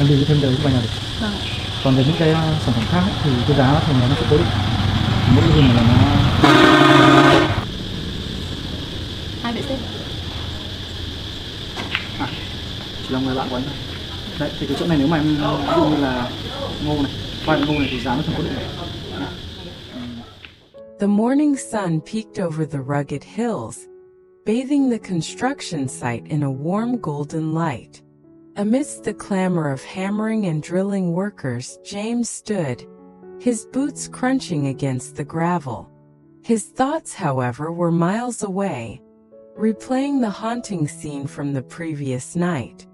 em review thêm đấy vào nhà được. Vâng. Còn về những cái sản phẩm khác ấy, thì cái giá thường là nó sẽ cố định, mỗi cái hình là nó 2 vệ xích. Chỉ là người bạn của anh thôi. Đấy, thì cái chỗ này nếu mà em ví dụ như là ngô này, khoai ngô này thì giá nó thường cố định này. The morning sun peeked over the rugged hills, bathing the construction site in a warm golden light. Amidst the clamor of hammering and drilling workers, James stood, his boots crunching against the gravel. His thoughts, however, were miles away, replaying the haunting scene from the previous night.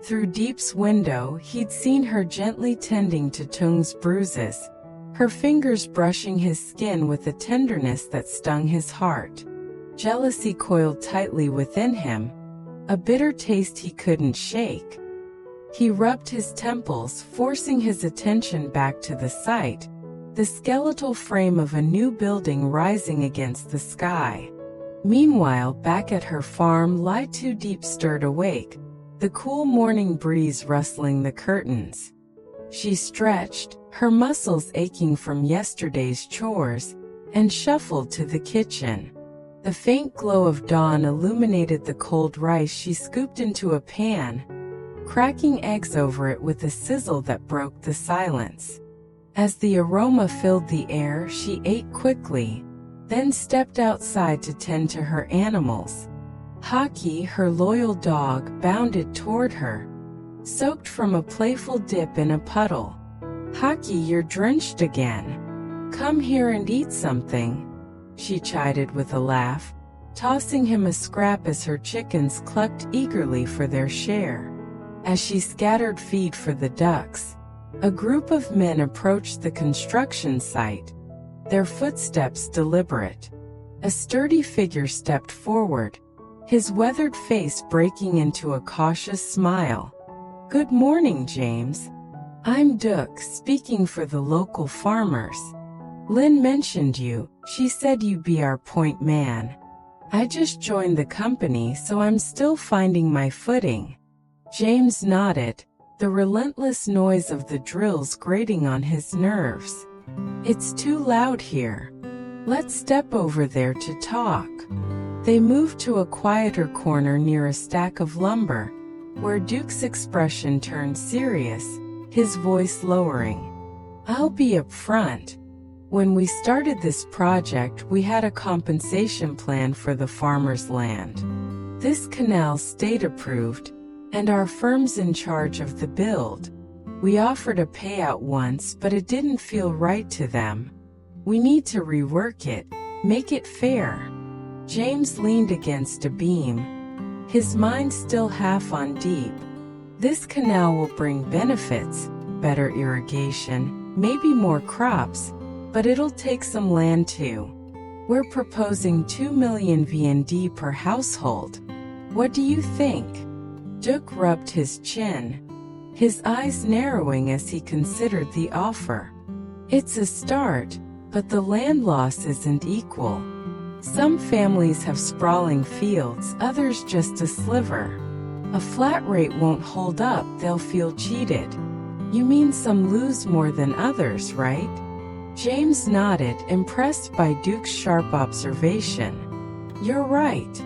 Through Diep's window, he'd seen her gently tending to Tung's bruises, her fingers brushing his skin with a tenderness that stung his heart. Jealousy coiled tightly within him, a bitter taste he couldn't shake. He rubbed his temples, forcing his attention back to the site, the skeletal frame of a new building rising against the sky. Meanwhile, back at her farm, Diep stirred awake, the cool morning breeze rustling the curtains. She stretched, her muscles aching from yesterday's chores, and shuffled to the kitchen. The faint glow of dawn illuminated the cold rice she scooped into a pan, cracking eggs over it with a sizzle that broke the silence. As the aroma filled the air, she ate quickly, then stepped outside to tend to her animals. Hockey, her loyal dog, bounded toward her, soaked from a playful dip in a puddle. "Hockey, you're drenched again. Come here and eat something," she chided with a laugh, tossing him a scrap as her chickens clucked eagerly for their share. As she scattered feed for the ducks, a group of men approached the construction site, their footsteps deliberate. A sturdy figure stepped forward, his weathered face breaking into a cautious smile. "Good morning, James. I'm Duke, speaking for the local farmers. Lynn mentioned you. She said you'd be our point man. I just joined the company, so I'm still finding my footing." James nodded, the relentless noise of the drills grating on his nerves. "It's too loud here. Let's step over there to talk." They moved to a quieter corner near a stack of lumber, where Duke's expression turned serious, his voice lowering. "I'll be up front. When we started this project, we had a compensation plan for the farmer's land. This canal state approved, and our firm's in charge of the build. We offered a payout once, but it didn't feel right to them. We need to rework it, make it fair." James leaned against a beam, his mind still half on Diep. "This canal will bring benefits, better irrigation, maybe more crops, but it'll take some land too. We're proposing 2 million VND per household. What do you think?" Duke rubbed his chin, his eyes narrowing as he considered the offer. "It's a start, but the land loss isn't equal. Some families have sprawling fields, others just a sliver. A flat rate won't hold up, they'll feel cheated. You mean some lose more than others, right?" James nodded, impressed by Duke's sharp observation. "You're right.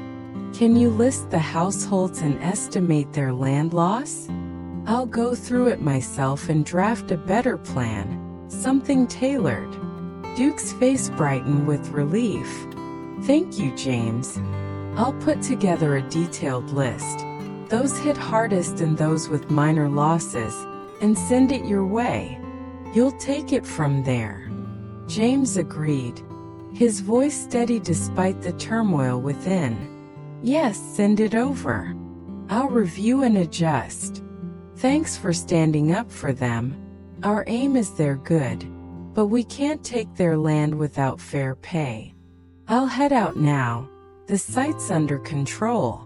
Can you list the households and estimate their land loss? I'll go through it myself and draft a better plan, something tailored." Duke's face brightened with relief. "Thank you, James. I'll put together a detailed list, those hit hardest and those with minor losses, and send it your way. You'll take it from there." James agreed, his voice steady despite the turmoil within. "Yes, send it over. I'll review and adjust. Thanks for standing up for them. Our aim is their good, but we can't take their land without fair pay. I'll head out now. The site's under control."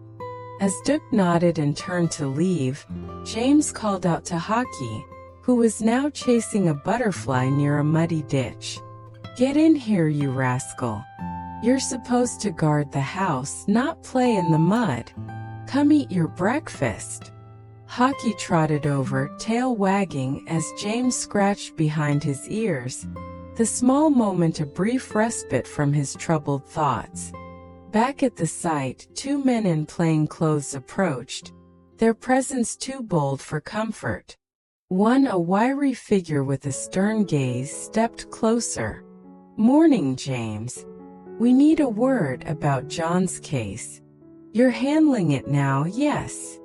As Duke nodded and turned to leave, James called out to Hockey, who was now chasing a butterfly near a muddy ditch. "Get in here, you rascal. You're supposed to guard the house, not play in the mud. Come eat your breakfast." Hockey trotted over, tail wagging, as James scratched behind his ears, the small moment a brief respite from his troubled thoughts. Back at the site, two men in plain clothes approached, their presence too bold for comfort. One, a wiry figure with a stern gaze, stepped closer. "Morning, James. We need a word about John's case. You're handling it now, yes?"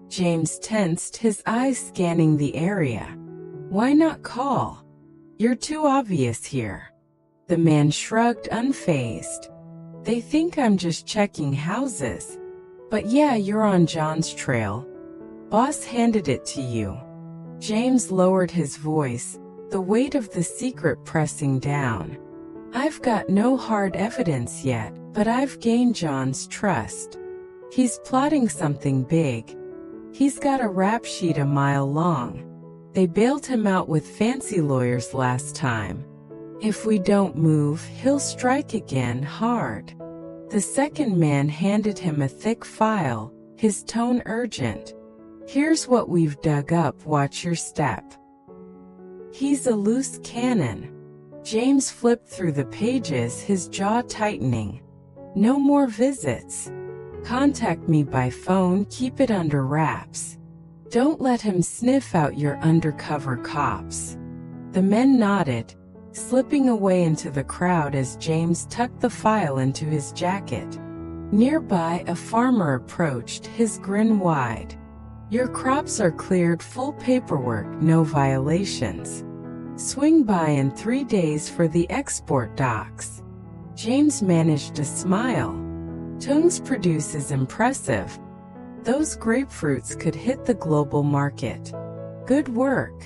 James tensed, his eyes scanning the area. "Why not call? You're too obvious here." The man shrugged, unfazed. "They think I'm just checking houses. But yeah, you're on John's trail. Boss handed it to you." James lowered his voice, the weight of the secret pressing down. "I've got no hard evidence yet, but I've gained John's trust. He's plotting something big. He's got a rap sheet a mile long. They bailed him out with fancy lawyers last time. If we don't move, he'll strike again hard." The second man handed him a thick file, his tone urgent. "Here's what we've dug up, watch your step." "He's a loose cannon." James flipped through the pages, his jaw tightening. "No more visits. Contact me by phone, keep it under wraps. Don't let him sniff out your undercover cops." The men nodded, slipping away into the crowd as James tucked the file into his jacket. Nearby, a farmer approached, his grin wide. "Your crops are cleared, full paperwork, no violations. Swing by in 3 days for the export docs." James managed a smile. "Tung's produce is impressive. Those grapefruits could hit the global market. Good work."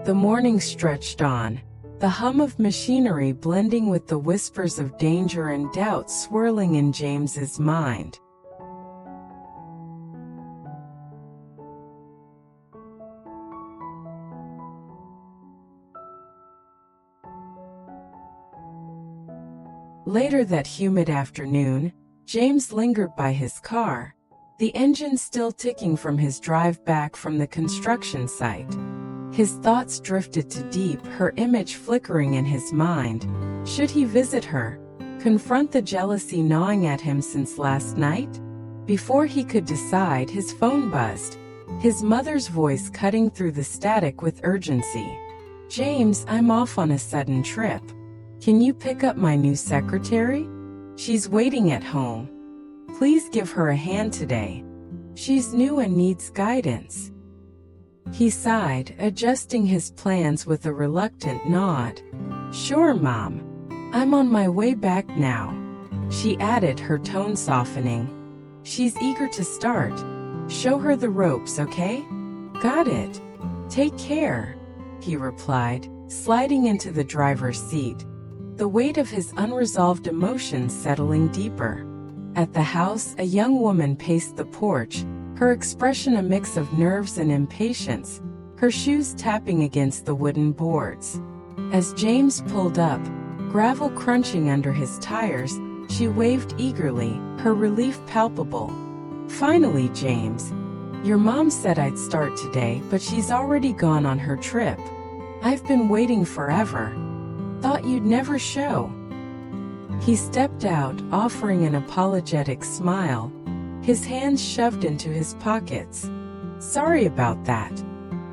The morning stretched on, the hum of machinery blending with the whispers of danger and doubt swirling in James's mind. Later that humid afternoon, James lingered by his car, the engine still ticking from his drive back from the construction site. His thoughts drifted to Diep, her image flickering in his mind. Should he visit her, confront the jealousy gnawing at him since last night? Before he could decide, his phone buzzed, his mother's voice cutting through the static with urgency. "James, I'm off on a sudden trip. Can you pick up my new secretary? She's waiting at home. Please give her a hand today. She's new and needs guidance." He sighed, adjusting his plans with a reluctant nod. "Sure, Mom. I'm on my way back now," she added, her tone softening. "She's eager to start. Show her the ropes, okay?" "Got it. Take care," he replied, sliding into the driver's seat, the weight of his unresolved emotions settling deeper. At the house, a young woman paced the porch, her expression a mix of nerves and impatience, her shoes tapping against the wooden boards. As James pulled up, gravel crunching under his tires, she waved eagerly, her relief palpable. "Finally, James. Your mom said I'd start today, but she's already gone on her trip. I've been waiting forever. Thought you'd never show." He stepped out, offering an apologetic smile, his hands shoved into his pockets. "Sorry about that.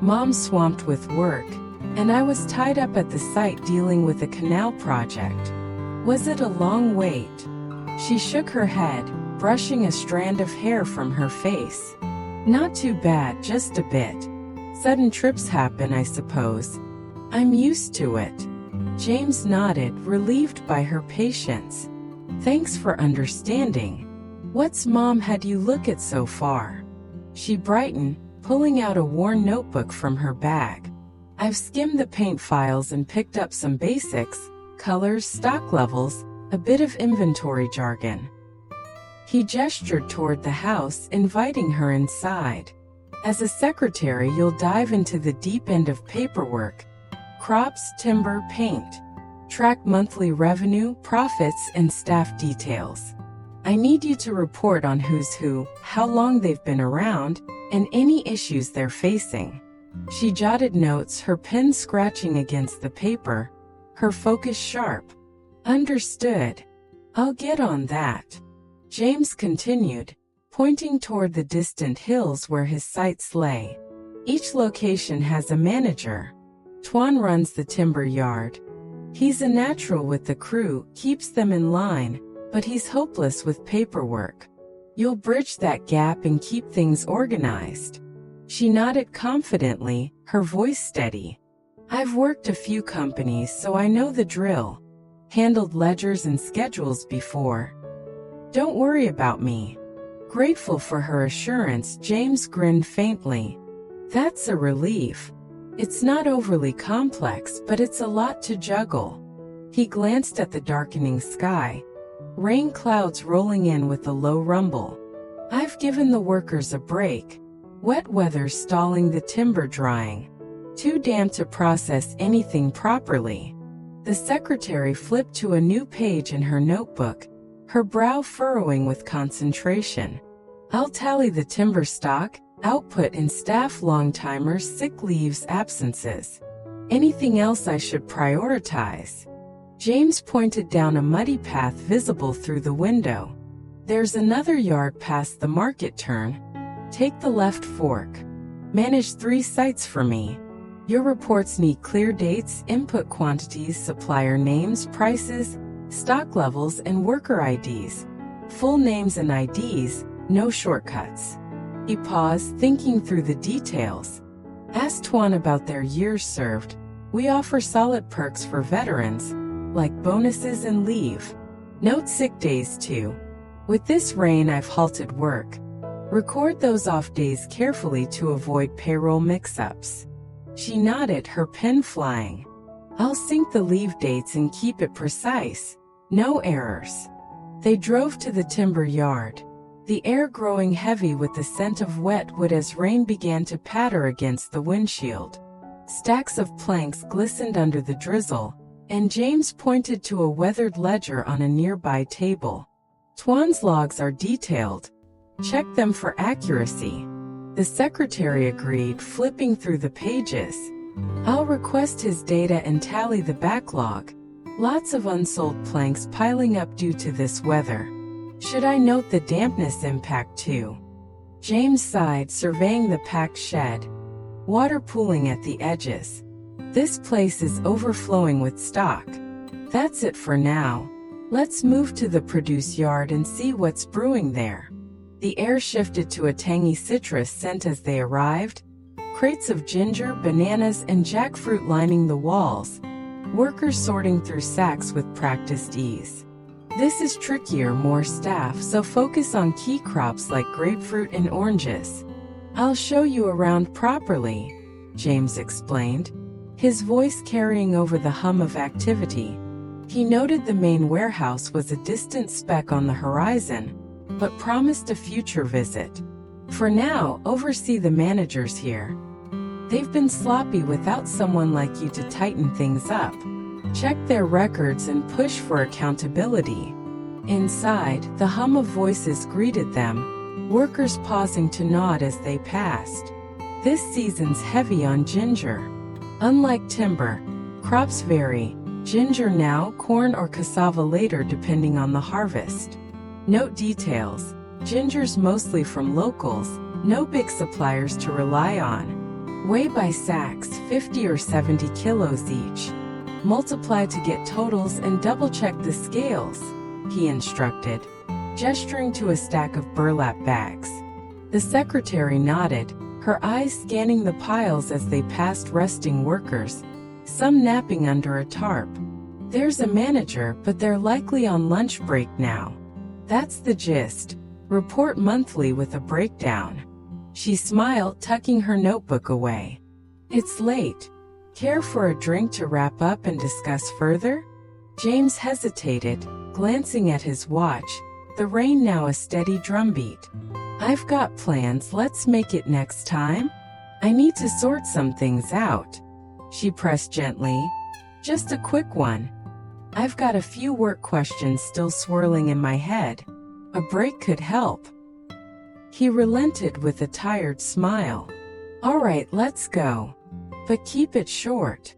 Mom swamped with work, and I was tied up at the site dealing with a canal project." "Was it a long wait?" She shook her head, brushing a strand of hair from her face. "Not too bad, just a bit. Sudden trips happen, I suppose. I'm used to it." James nodded, relieved by her patience. "Thanks for understanding. What's Mom had you look at so far?" She brightened, pulling out a worn notebook from her bag. "I've skimmed the paint files and picked up some basics, colors, stock levels, a bit of inventory jargon." He gestured toward the house, inviting her inside. "As a secretary, you'll dive into the deep end of paperwork. Crops, timber, paint. Track monthly revenue, profits, and staff details. I need you to report on who's who, how long they've been around, and any issues they're facing. She jotted notes, her pen scratching against the paper, her focus sharp. Understood. I'll get on that. James continued, pointing toward the distant hills where his sights lay. Each location has a manager. Tuan runs the timber yard. He's a natural with the crew, keeps them in line, but he's hopeless with paperwork. You'll bridge that gap and keep things organized. She nodded confidently, her voice steady. I've worked a few companies, so I know the drill. Handled ledgers and schedules before. Don't worry about me. Grateful for her assurance, James grinned faintly. That's a relief. It's not overly complex, but it's a lot to juggle. He glanced at the darkening sky. Rain clouds rolling in with a low rumble. I've given the workers a break. Wet weather's stalling the timber drying. Too damp to process anything properly. The secretary flipped to a new page in her notebook, her brow furrowing with concentration. I'll tally the timber stock, output and staff long-timers, sick leaves, absences. Anything else I should prioritize? James pointed down a muddy path visible through the window. There's another yard past the market turn. Take the left fork. Manage 3 sites for me. Your reports need clear dates, input quantities, supplier names, prices, stock levels, and worker IDs. Full names and IDs, no shortcuts. He paused, thinking through the details. Ask Tuan about their years served. We offer solid perks for veterans, like bonuses and leave. Note sick days too. With this rain, I've halted work. Record those off days carefully to avoid payroll mix-ups. She nodded, her pen flying. I'll sync the leave dates and keep it precise. No errors. They drove to the timber yard. The air growing heavy with the scent of wet wood as rain began to patter against the windshield. Stacks of planks glistened under the drizzle, and James pointed to a weathered ledger on a nearby table. Tuan's logs are detailed. Check them for accuracy. The secretary agreed, flipping through the pages. I'll request his data and tally the backlog. Lots of unsold planks piling up due to this weather. Should I note the dampness impact too? James sighed, surveying the packed shed. Water pooling at the edges. This place is overflowing with stock. That's it for now. Let's move to the produce yard and see what's brewing there. The air shifted to a tangy citrus scent as they arrived. Crates of ginger, bananas, and jackfruit lining the walls. Workers sorting through sacks with practiced ease. This is trickier, more staff, so focus on key crops like grapefruit and oranges. I'll show you around properly, James explained, his voice carrying over the hum of activity. He noted the main warehouse was a distant speck on the horizon, but promised a future visit. For now, oversee the managers here. They've been sloppy without someone like you to tighten things up. Check their records and push for accountability. Inside, the hum of voices greeted them, workers pausing to nod as they passed. This season's heavy on ginger. Unlike timber, crops vary. Ginger now, corn or cassava later depending on the harvest. Note details. Ginger's mostly from locals, no big suppliers to rely on. Weigh by sacks, 50 or 70 kilos each. Multiply to get totals and double-check the scales, he instructed, gesturing to a stack of burlap bags. The secretary nodded, her eyes scanning the piles as they passed resting workers, some napping under a tarp. There's a manager, but they're likely on lunch break now. That's the gist. Report monthly with a breakdown. She smiled, tucking her notebook away. It's late. Care for a drink to wrap up and discuss further? James hesitated, glancing at his watch, the rain now a steady drumbeat. I've got plans, let's make it next time. I need to sort some things out. She pressed gently. Just a quick one. I've got a few work questions still swirling in my head. A break could help. He relented with a tired smile. "All right, let's go. But keep it short."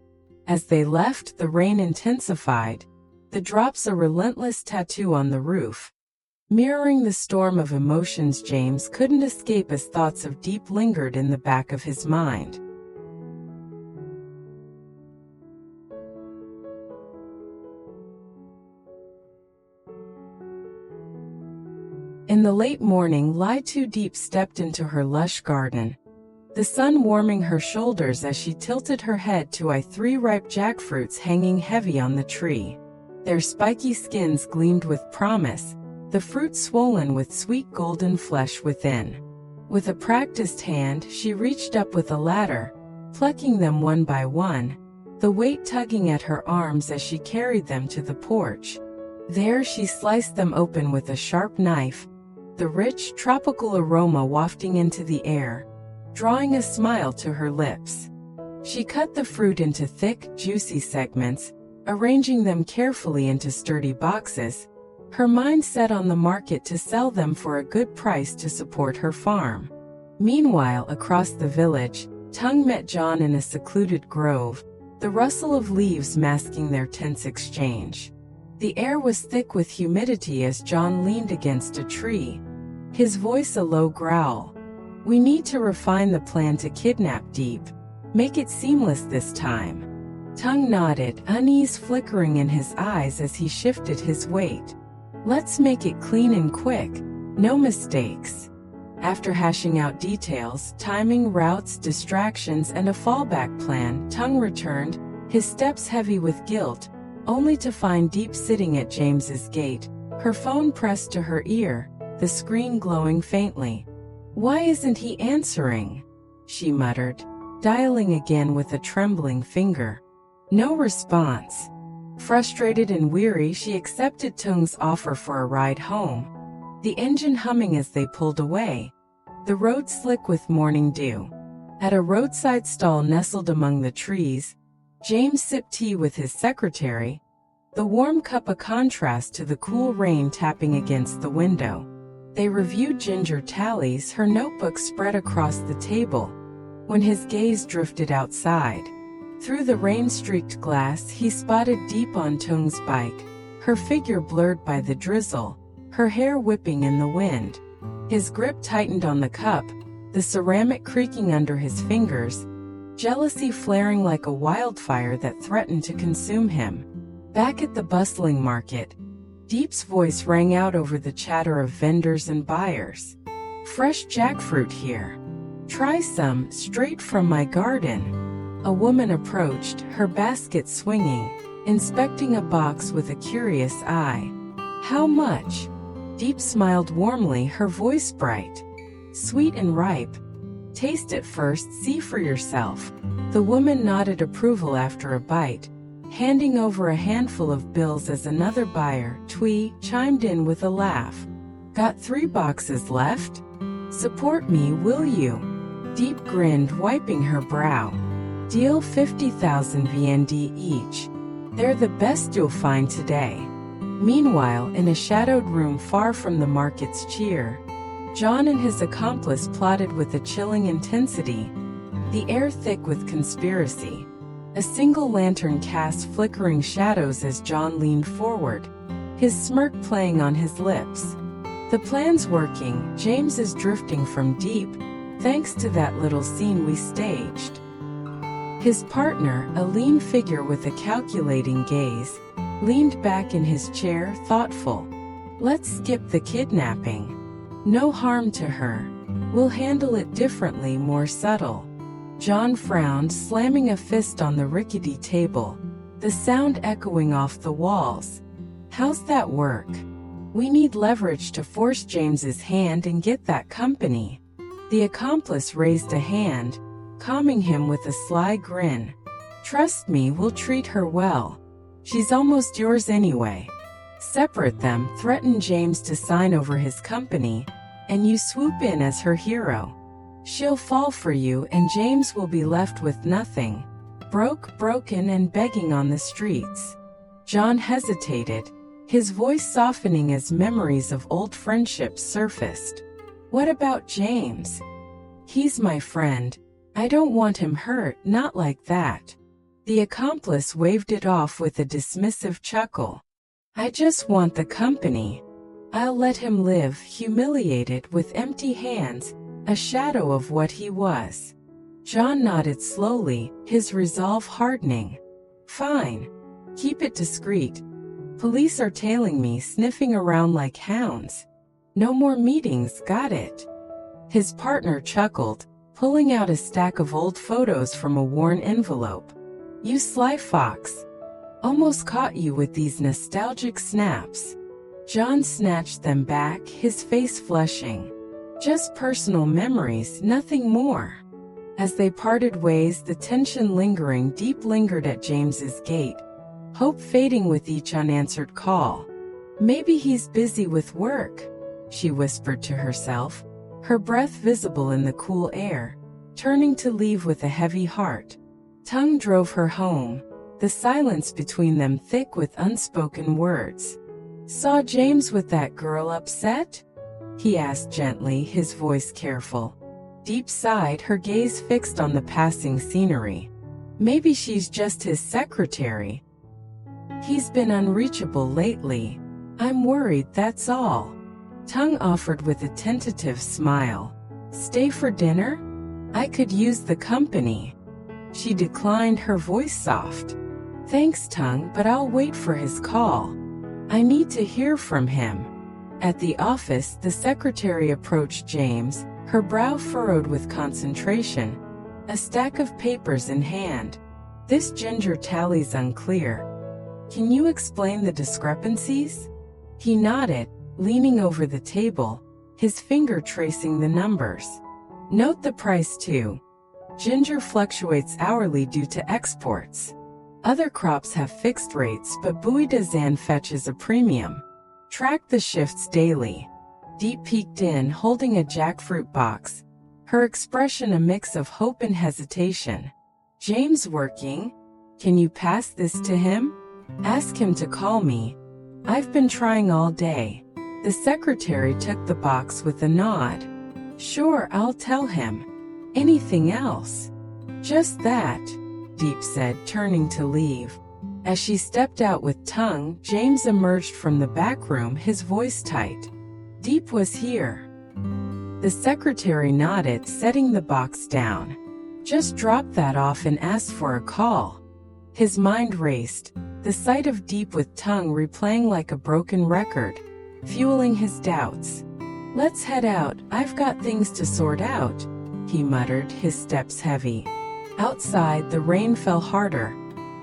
As they left, the rain intensified, the drops a relentless tattoo on the roof. Mirroring the storm of emotions James couldn't escape as thoughts of Diep lingered in the back of his mind. In the late morning, Diep stepped into her lush garden, the sun warming her shoulders as she tilted her head to eye 3 ripe jackfruits hanging heavy on the tree. Their spiky skins gleamed with promise, the fruit swollen with sweet golden flesh within. With a practiced hand, she reached up with a ladder, plucking them one by one, the weight tugging at her arms as she carried them to the porch. There she sliced them open with a sharp knife, the rich, tropical aroma wafting into the air, drawing a smile to her lips. She cut the fruit into thick, juicy segments, arranging them carefully into sturdy boxes, her mind set on the market to sell them for a good price to support her farm. Meanwhile, across the village, Tung met John in a secluded grove, the rustle of leaves masking their tense exchange. The air was thick with humidity as John leaned against a tree, his voice a low growl. "We need to refine the plan to kidnap Diep. Make it seamless this time." Tung nodded, unease flickering in his eyes as he shifted his weight. "Let's make it clean and quick, no mistakes." After hashing out details, timing, routes, distractions, and a fallback plan, Tung returned, his steps heavy with guilt, only to find Diep sitting at James's gate, her phone pressed to her ear, the screen glowing faintly. "Why isn't he answering?" she muttered, dialing again with a trembling finger. No response. Frustrated and weary, she accepted Tung's offer for a ride home, the engine humming as they pulled away, the road slick with morning dew. At a roadside stall nestled among the trees, James sipped tea with his secretary, the warm cup a contrast to the cool rain tapping against the window. They reviewed ginger tallies, her notebook spread across the table, when his gaze drifted outside. Through the rain-streaked glass, he spotted Diep on Tung's bike, her figure blurred by the drizzle, her hair whipping in the wind. His grip tightened on the cup, the ceramic creaking under his fingers, jealousy flaring like a wildfire that threatened to consume him. Back at the bustling market, Diep's voice rang out over the chatter of vendors and buyers. "Fresh jackfruit here. Try some, straight from my garden." A woman approached, her basket swinging, inspecting a box with a curious eye. "How much?" Diep smiled warmly, her voice bright. "Sweet and ripe. Taste it first, see for yourself." The woman nodded approval after a bite, handing over a handful of bills as another buyer, Twee, chimed in with a laugh. "Got 3 boxes left? Support me, will you?" Diep grinned, wiping her brow. "Deal 50,000 VND each. They're the best you'll find today." Meanwhile, in a shadowed room far from the market's cheer, John and his accomplice plotted with a chilling intensity, the air thick with conspiracy. A single lantern cast flickering shadows as John leaned forward, his smirk playing on his lips. "The plan's working, James is drifting from Diep, thanks to that little scene we staged." His partner, a lean figure with a calculating gaze, leaned back in his chair, thoughtful. "Let's skip the kidnapping. No harm to her. We'll handle it differently, more subtle." John frowned, slamming a fist on the rickety table, the sound echoing off the walls. "How's that work?" "We need leverage to force James's hand and get that company." The accomplice raised a hand, calming him with a sly grin. "Trust me, we'll treat her well. She's almost yours anyway. Separate them, threaten James to sign over his company, and you swoop in as her hero. She'll fall for you and James will be left with nothing, broken and begging on the streets." John hesitated, his voice softening as memories of old friendships surfaced. What about James? He's my friend. I don't want him hurt, not like that. The accomplice waved it off with a dismissive chuckle. I just want the company. I'll let him live, humiliated with empty hands, a shadow of what he was. John nodded slowly, his resolve hardening. Fine. Keep it discreet. Police are tailing me, sniffing around like hounds. No more meetings, got it? His partner chuckled, pulling out a stack of old photos from a worn envelope. You sly fox. Almost caught you with these nostalgic snaps. John snatched them back, his face flushing. Just personal memories, nothing more. As they parted ways, the tension lingering deep lingered at James's gate, hope fading with each unanswered call. Maybe he's busy with work, she whispered to herself, her breath visible in the cool air, turning to leave with a heavy heart. Tung drove her home, the silence between them thick with unspoken words. Saw James with that girl upset? He asked gently, his voice careful. Diep sighed, her gaze fixed on the passing scenery. Maybe she's just his secretary. He's been unreachable lately. I'm worried, that's all. Tung offered with a tentative smile. Stay for dinner? I could use the company. She declined, her voice soft. Thanks, Tung, but I'll wait for his call. I need to hear from him. At the office, the secretary approached James, her brow furrowed with concentration, a stack of papers in hand. This ginger tally's unclear. Can you explain the discrepancies? He nodded, leaning over the table, his finger tracing the numbers. Note the price too. Ginger fluctuates hourly due to exports. Other crops have fixed rates, but Buidazan fetches a premium. Track the shifts daily. Diep peeked in, holding a jackfruit box, her expression a mix of hope and hesitation. James working? Can you pass this to him? Ask him to call me. I've been trying all day. The secretary took the box with a nod. Sure, I'll tell him. Anything else? Just that, Diep said, turning to leave. As she stepped out with Tung, James emerged from the back room, his voice tight. Diep was here. The secretary nodded, setting the box down. Just drop that off and ask for a call. His mind raced, the sight of Diep with Tung replaying like a broken record, fueling his doubts. Let's head out, I've got things to sort out, he muttered, his steps heavy. Outside, the rain fell harder,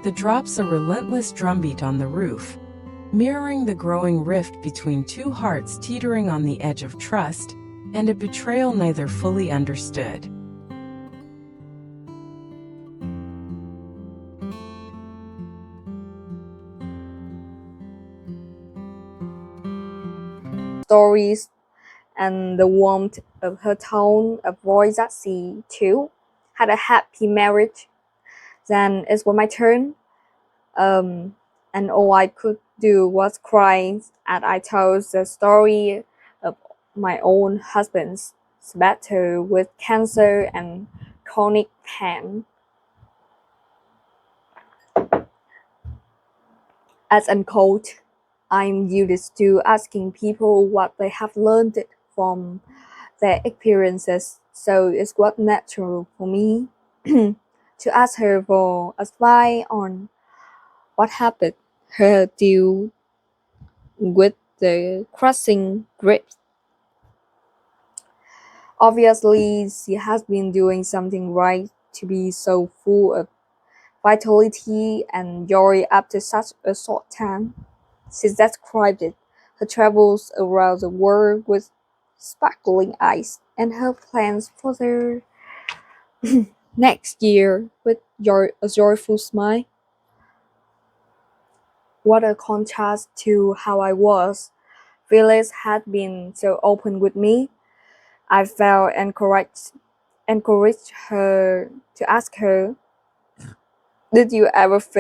the drops a relentless drumbeat on the roof, mirroring the growing rift between two hearts teetering on the edge of trust, and a betrayal neither fully understood. Stories and the warmth of her tone of voice that she, too, had a happy marriage. Then it was my turn, and all I could do was cry as I told the story of my own husband's battle with cancer and chronic pain. As unquote, I'm used to asking people what they have learned from their experiences, so it was natural for me to ask her for advice on what happened her deal with the crushing grief. Obviously, she has been doing something right to be so full of vitality and joy after such a short time. She described it, her travels around the world with sparkling eyes, and her plans for the next year with a joyful smile. What a contrast to how I was. Phyllis had been so open with me. I felt encouraged her to ask her, did you ever feel